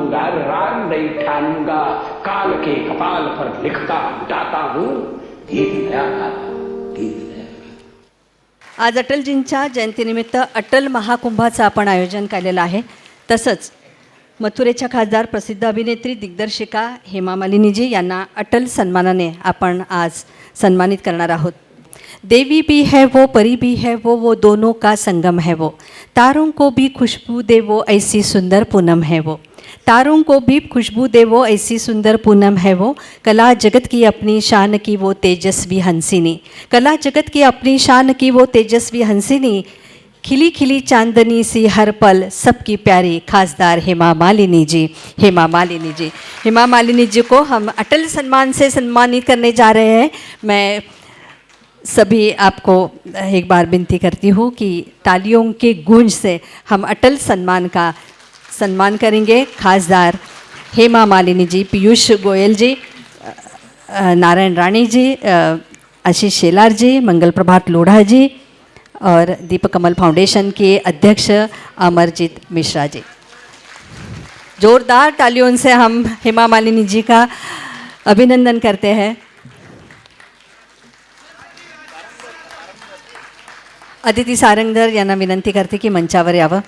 मानूंगा, राग नहीं ठानूंगा, काल के कपाल पर लिखता जाता हूं, गीत नया गाता, गीत नया गाता। आज अटलजींच्या जयंतीनिमित्त अटल महाकुंभाचं आपण आयोजन केलेलं आहे. तसंच मथुरेच्या खासदार प्रसिद्ध अभिनेत्री दिग्दर्शिका हेमा मालिनीजी यांना अटल सन्मानाने आपण आज सन्मानित करणार आहोत. देवी भी है वो, परी भी है वो दोनों का संगम है वो, तारों को भी खुशबू दे वो, ऐसी सुंदर पूनम है वो, तारों को भी खुशबू दे वो, ऐसी सुंदर पूनम है वो, कला जगत की अपनी शान की वो तेजस्वी हंसिनी, कला जगत की अपनी शान की वो तेजस्वी हंसिनी, खिली खिली चांदनी सी हर पल सबकी प्यारी खासदार हेमा मालिनी जी. हेमा मालिनी जी, हेमा मालिनी जी को हम अटल सम्मान से सम्मानित करने जा रहे हैं. मैं सभी आपको एक बार विनती करती हूँ कि तालियों के गूंज से हम अटल सम्मान का सम्मान करेंगे. खासदार हेमा मालिनी जी, पीयूष गोयल जी, नारायण राणे जी, आशीष शेलार जी, मंगल प्रभात लोढ़ा जी और दीपक कमल फाउंडेशन के अध्यक्ष अमरजीत मिश्रा जी. जोरदार तालियों से हम हेमा मालिनी जी का अभिनंदन करते हैं. अदिती सारंगधर यांना विनंती करते की मंचावर यावं.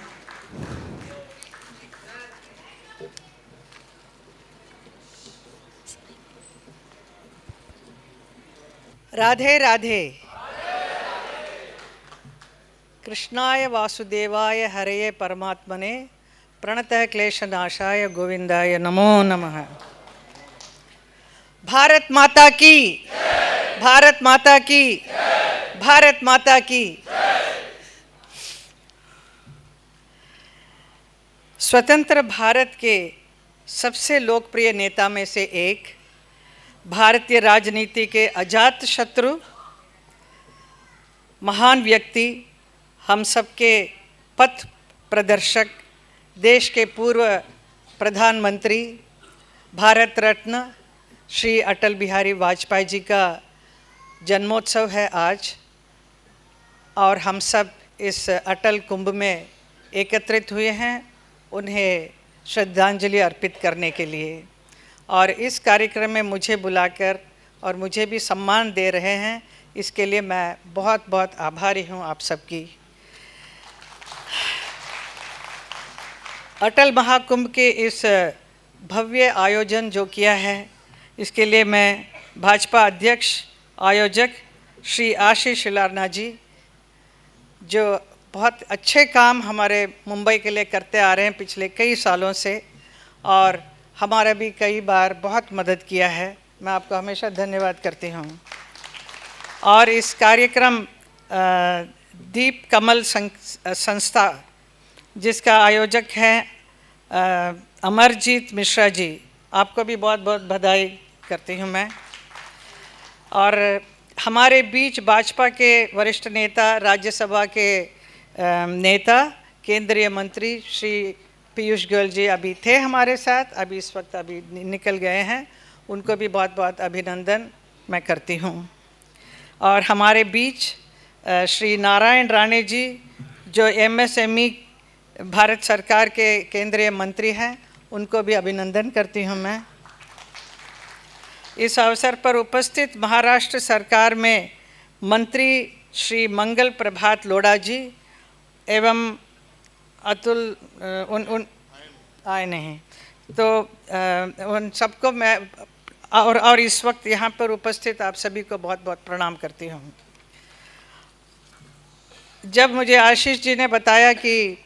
राधे राधे. कृष्णाय वासुदेवाय हरये परमात्मने प्रणतः क्लेशनाशाय गोविंदाय नमो नमः. भारत माता की, भारत माता की, भारत माता की. स्वतंत्र भारत के सबसे लोकप्रिय नेता में से एक, भारतीय राजनीति के अजात शत्रु, महान व्यक्ति, हम सबके पथ प्रदर्शक, देश के पूर्व प्रधानमंत्री, भारत रत्न श्री अटल बिहारी वाजपेयी जी का जन्मोत्सव है आज. और हम सब इस अटल कुंभ में एकत्रित हुए हैं उन्हें श्रद्धांजलि अर्पित करने के लिए. और इस कार्यक्रम में मुझे बुलाकर और मुझे भी सम्मान दे रहे हैं, इसके लिए मैं बहुत बहुत आभारी हूँ आप सबकी. अटल महाकुंभ के इस भव्य आयोजन जो किया है, इसके लिए मैं भाजपा अध्यक्ष आयोजक श्री आशीष शेलार जी, जो बहुत अच्छे काम हमारे मुंबई के लिए करते आ रहे हैं पिछले कई सालों से, और हमारा भी कई बार बहुत मदद किया है, मैं आपको हमेशा धन्यवाद करती हूँ. और इस कार्यक्रम दीप कमल संस्था, जिसका आयोजक हैं अमरजीत मिश्रा जी, आपको भी बहुत बहुत बधाई करती हूँ मैं. और हमारे बीच भाजपा के वरिष्ठ नेता, राज्यसभा के नेता, केंद्रीय मंत्री श्री पीयूष गोयल जी अभी थे हमारे साथ, अभी इस वक्त अभी निकल गए हैं, उनको भी बहुत बहुत अभिनंदन मैं करती हूँ. और हमारे बीच श्री नारायण राणे जी, जो MSME भारत सरकार के केंद्रीय मंत्री हैं, उनको भी अभिनंदन करती हूँ मैं. इस अवसर पर उपस्थित महाराष्ट्र सरकार में मंत्री श्री मंगल प्रभात लोढ़ा जी एवं अतुल उन आए नहीं, तो उन सबको मैं और इस वक्त यहाँ पर उपस्थित आप सभी को बहुत बहुत प्रणाम करती हूँ. जब मुझे आशीष जी ने बताया कि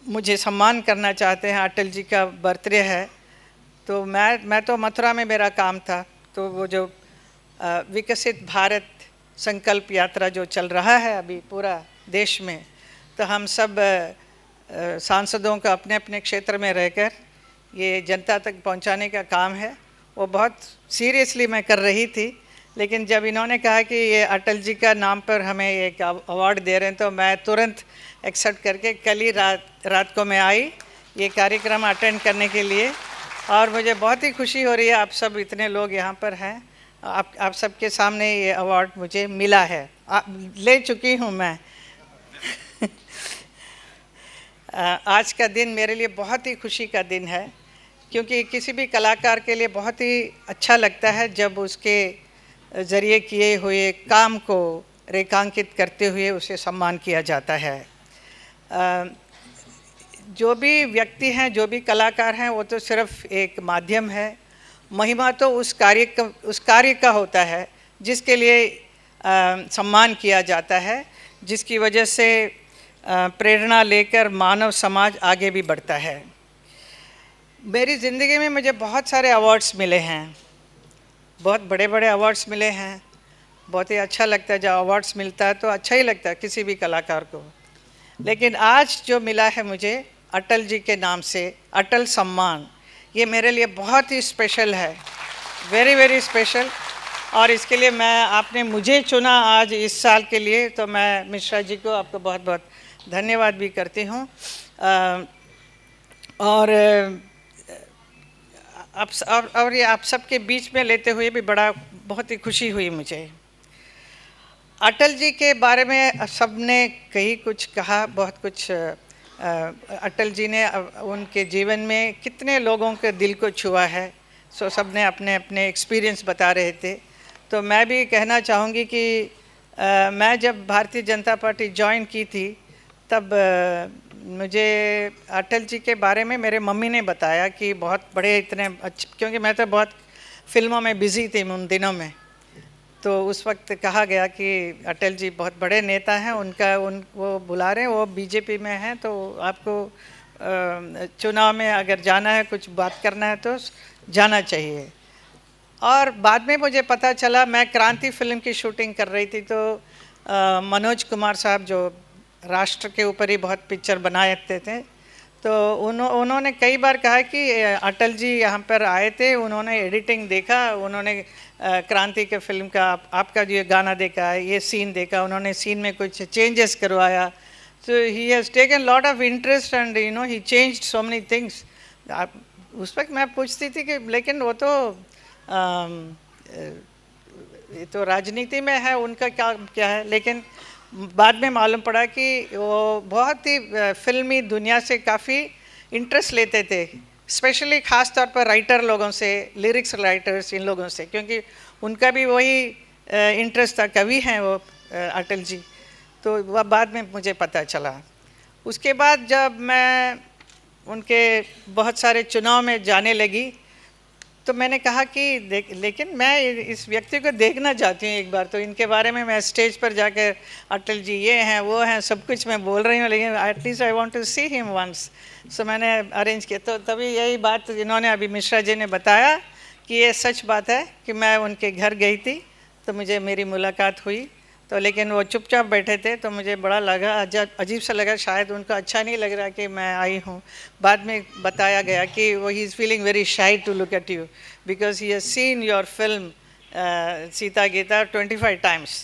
मुझे सम्मान करना चाहते हैं, अटल जी का बर्थडे है, तो मैं तो मथुरा में मेरा काम था, तो वो जो विकसित भारत संकल्प यात्रा जो चल रहा है अभी पूरा देश में, तो हम सब सांसदों का अपने अपने क्षेत्र में रहकर ये जनता तक पहुंचाने का काम है, वो बहुत सीरियसली मैं कर रही थी. लेकिन जब इन्होंने कहा कि ये अटल जी का नाम पर हमें एक अवार्ड दे रहे हैं, तो मैं तुरंत एक्सेप्ट करके कल ही रात को मैं आई ये कार्यक्रम अटेंड करने के लिए. और मुझे बहुत ही खुशी हो रही है, आप सब इतने लोग यहाँ पर हैं, आप सबके सामने ये अवार्ड मुझे मिला है, ले चुकी हूँ मैं. आज का दिन मेरे लिए बहुत ही खुशी का दिन है, क्योंकि किसी भी कलाकार के लिए बहुत ही अच्छा लगता है जब उसके ज़रिए किए हुए काम को रेखांकित करते हुए उसे सम्मान किया जाता है। जो भी व्यक्ति हैं, जो भी कलाकार हैं, वो तो सिर्फ एक माध्यम है। महिमा तो उस कार्य का होता है जिसके लिए सम्मान किया जाता है, जिसकी वजह से प्रेरणा लेकर मानव समाज आगे भी बढ़ता है। मेरी ज़िंदगी में मुझे बहुत सारे अवार्ड्स मिले हैं, बहुत बड़े बड़े अवार्ड्स मिले हैं। बहुत ही अच्छा लगता है जब अवार्ड्स मिलता है, तो अच्छा ही लगता है किसी भी कलाकार को। लेकिन आज जो मिला है मुझे अटल जी के नाम से, अटल सम्मान, ये मेरे लिए बहुत ही स्पेशल है, वेरी वेरी स्पेशल। और इसके लिए आपने मुझे चुना आज इस साल के लिए, तो मैं मिश्रा जी को आपको बहुत बहुत धन्यवाद भी करती हूँ। और ये आप सबके बीच में लेते हुए भी बहुत ही खुशी हुई मुझे। अटल जी के बारे में सबने कई कुछ कहा, बहुत कुछ। अटल जी ने उनके जीवन में कितने लोगों के दिल को छुआ है, सो सबने अपने अपने एक्सपीरियंस बता रहे थे। तो मैं भी कहना चाहूँगी कि मैं जब भारतीय जनता पार्टी ज्वाइन की थी, तब मुझे अटल जी के बारे में मेरे मम्मी ने बताया कि बहुत बड़े इतने अच्छे, क्योंकि मैं तो बहुत फिल्मों में बिज़ी थी उन दिनों में। तो उस वक्त कहा गया कि अटल जी बहुत बड़े नेता हैं, वो बुला रहे हैं, वो बीजेपी में हैं, तो आपको चुनाव में अगर जाना है, कुछ बात करना है तो जाना चाहिए। और बाद में मुझे पता चला, मैं क्रांति फिल्म की शूटिंग कर रही थी, तो मनोज कुमार साहब जो राष्ट्र के ऊपर ही बहुत पिक्चर बनाते थे, तो उन्होंने कई बार कहा कि अटल जी यहाँ पर आए थे, उन्होंने एडिटिंग देखा, उन्होंने क्रांति के फिल्म का आपका जो गाना देखा, ये सीन देखा, उन्होंने सीन में कुछ चेंजेस करवाया। तो he has taken lot of interest and he changed so many things. उस वक्त मैं पूछती थी कि लेकिन वो तो ये तो राजनीति में है, उनका क्या है। लेकिन बाद में मालूम पड़ा कि वो बहुत ही फिल्मी दुनिया से काफ़ी इंटरेस्ट लेते थे, स्पेशली ख़ास तौर पर राइटर लोगों से, लिरिक्स राइटर्स, इन लोगों से, क्योंकि उनका भी वही इंटरेस्ट था, कवि हैं वो अटल जी। तो वह बाद में मुझे पता चला। उसके बाद जब मैं उनके बहुत सारे चुनाव में जाने लगी, तो मैंने कहा कि लेकिन मैं इस व्यक्ति को देखना चाहती हूँ एक बार, तो इनके बारे में मैं स्टेज पर जाकर अटल जी ये हैं वो हैं सब कुछ मैं बोल रही हूँ, लेकिन at least I want to see him once. So मैंने अरेंज किया। तो तभी यही बात इन्होंने अभी मिश्रा जी ने बताया कि ये सच बात है कि मैं उनके घर गई थी, तो मुझे मेरी मुलाकात हुई। तो लेकिन वो चुपचाप बैठे थे, तो मुझे बड़ा लगा, अजीब सा लगा, शायद उनको अच्छा नहीं लग रहा कि मैं आई हूँ। बाद में बताया गया कि वो he is feeling very shy to look at you because he has seen your film Seeta Geeta 25 times.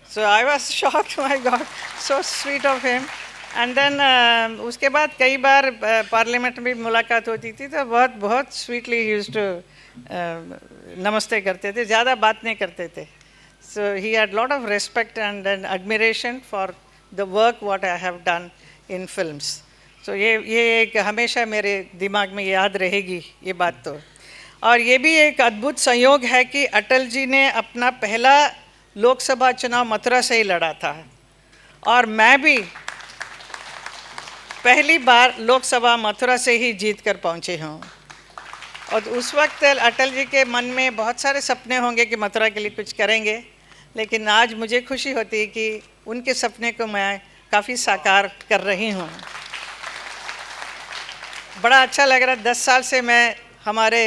So I was shocked, my God, so sweet of him. And then उसके बाद कई बार पार्लियामेंट में मुलाकात होती थी, तो बहुत स्वीटली यूज्ड टू नमस्ते करते थे, ज़्यादा बात नहीं करते थे। So he had lot of respect and admiration for the work what I have done in films. So ये एक हमेशा मेरे दिमाग में याद रहेगी ये बात। तो और ये भी एक अद्भुत संयोग है कि अटल जी ने अपना पहला लोकसभा चुनाव मथुरा से ही लड़ा था, और मैं भी पहली बार लोकसभा मथुरा से ही जीत कर पहुँची हूँ। और उस वक्त अटल जी के मन में बहुत सारे सपने होंगे कि मथुरा के लिए कुछ करेंगे, लेकिन आज मुझे खुशी होती है कि उनके सपने को मैं काफ़ी साकार कर रही हूँ। बड़ा अच्छा लग रहा है। 10 साल से मैं हमारे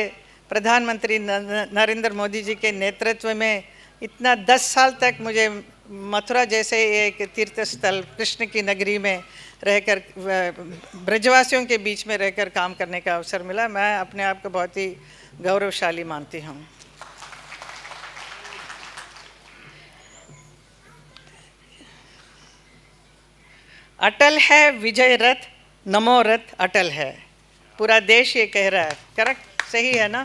प्रधानमंत्री नरेंद्र मोदी जी के नेतृत्व में इतना 10 साल तक मुझे मथुरा जैसे एक तीर्थ स्थल कृष्ण की नगरी में रहकर ब्रजवासियों के बीच में रहकर काम करने का अवसर मिला। मैं अपने आप को बहुत ही गौरवशाली मानती हूँ। अटल है विजय रथ, नमो रथ अटल है, पूरा देश ये कह रहा है। करेक्ट, सही है ना?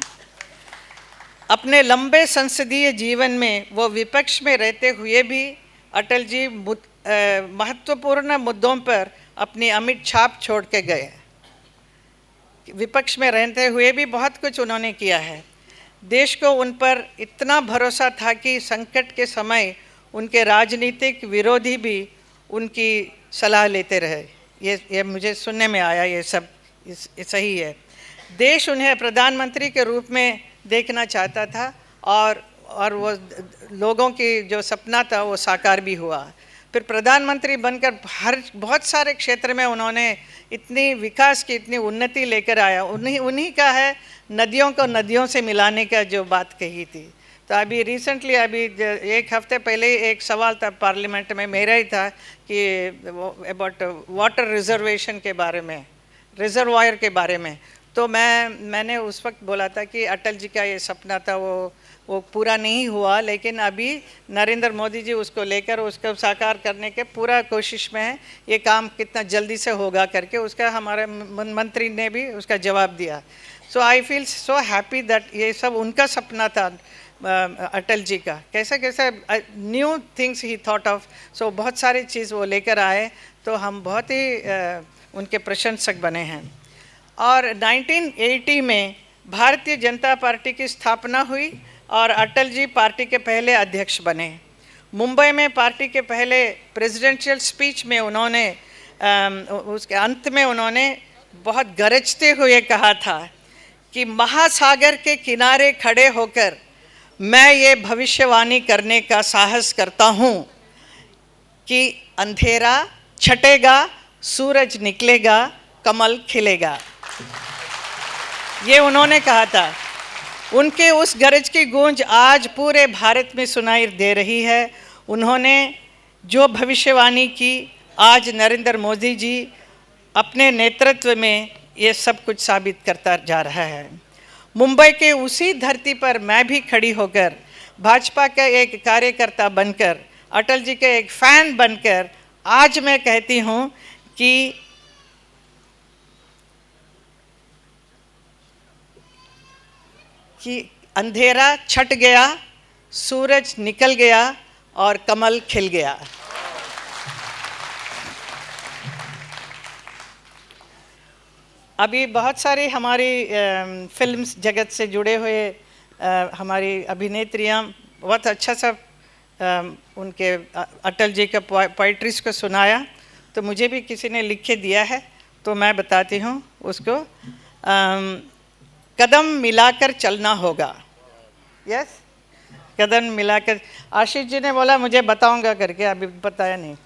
अपने लंबे संसदीय जीवन में वो विपक्ष में रहते हुए भी अटल जी महत्वपूर्ण मुद्दों पर अपनी अमिट छाप छोड़ के गए। विपक्ष में रहते हुए भी बहुत कुछ उन्होंने किया है। देश को उन पर इतना भरोसा था कि संकट के समय उनके राजनीतिक विरोधी भी उनकी सलाह लेते रहे। ये मुझे सुनने में आया, ये सब सही है। देश उन्हें प्रधानमंत्री के रूप में देखना चाहता था और वो लोगों की जो सपना था वो साकार भी हुआ। फिर प्रधानमंत्री बनकर बहुत सारे क्षेत्र में उन्होंने इतनी विकास की, इतनी उन्नति लेकर आया। उन्हीं का है नदियों को नदियों से मिलाने का जो बात कही थी। तो अभी रिसेंटली, अभी एक हफ्ते पहले एक सवाल था पार्लियामेंट में, मेरा ही था, कि अबाउट वाटर रिजर्वेशन के बारे में, रिजर्वायर के बारे में। तो मैंने उस वक्त बोला था कि अटल जी का ये सपना था, वो पूरा नहीं हुआ, लेकिन अभी नरेंद्र मोदी जी उसको लेकर उसको साकार करने के पूरा कोशिश में है। ये काम कितना जल्दी से होगा करके उसका हमारे मंत्री ने भी उसका जवाब दिया। So I feel so happy that ये सब उनका सपना था अटल जी का। कैसे कैसे new things he thought of. So बहुत सारी चीज़ वो लेकर आए, तो हम बहुत ही उनके प्रशंसक बने हैं। और 1980 में भारतीय जनता पार्टी की स्थापना हुई और अटल जी पार्टी के पहले अध्यक्ष बने। मुंबई में पार्टी के पहले प्रेसिडेंशियल स्पीच में उन्होंने उसके अंत में उन्होंने बहुत गरजते हुए कहा था कि महासागर के किनारे खड़े होकर मैं ये भविष्यवाणी करने का साहस करता हूँ कि अंधेरा छटेगा, सूरज निकलेगा, कमल खिलेगा। ये उन्होंने कहा था। उनके उस गरज की गूंज आज पूरे भारत में सुनाई दे रही है। उन्होंने जो भविष्यवाणी की, आज नरेंद्र मोदी जी अपने नेतृत्व में ये सब कुछ साबित करता जा रहा है। मुंबई के उसी धरती पर मैं भी खड़ी होकर, भाजपा का एक कार्यकर्ता बनकर, अटल जी के एक फैन बनकर आज मैं कहती हूँ कि अंधेरा छट गया, सूरज निकल गया और कमल खिल गया। अभी बहुत सारी हमारी फिल्म जगत से जुड़े हुए हमारी अभिनेत्रियां बहुत अच्छा सा उनके अटल जी के पोइट्रीज को सुनाया। तो मुझे भी किसी ने लिख के दिया है, तो मैं बताती हूँ उसको। कदम मिलाकर चलना होगा। यस, कदम मिलाकर। आशीष जी ने बोला मुझे बताऊंगा करके, अभी बताया नहीं।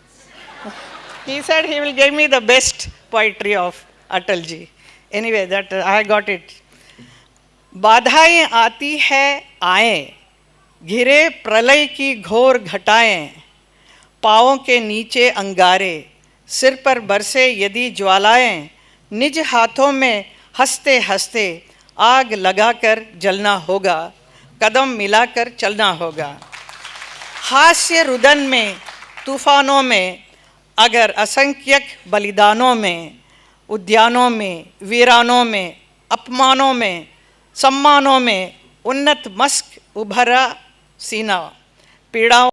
He said he will give me the best poetry of Atal ji. Anyway, that I got it. बाधाएं आती है आए, घिरे प्रलय की घोर घटाएं, पाँवों के नीचे अंगारे, सिर पर बरसे यदि ज्वालाएं, निज हाथों में हंसते हंसते आग लगाकर जलना होगा, कदम मिलाकर चलना होगा। हास्य रुदन में, तूफानों में, अगर असंख्यक बलिदानों में, उद्यानों में, वीरानों में, अपमानों में, सम्मानों में, उन्नत मस्क उभरा सीना, पीड़ाओं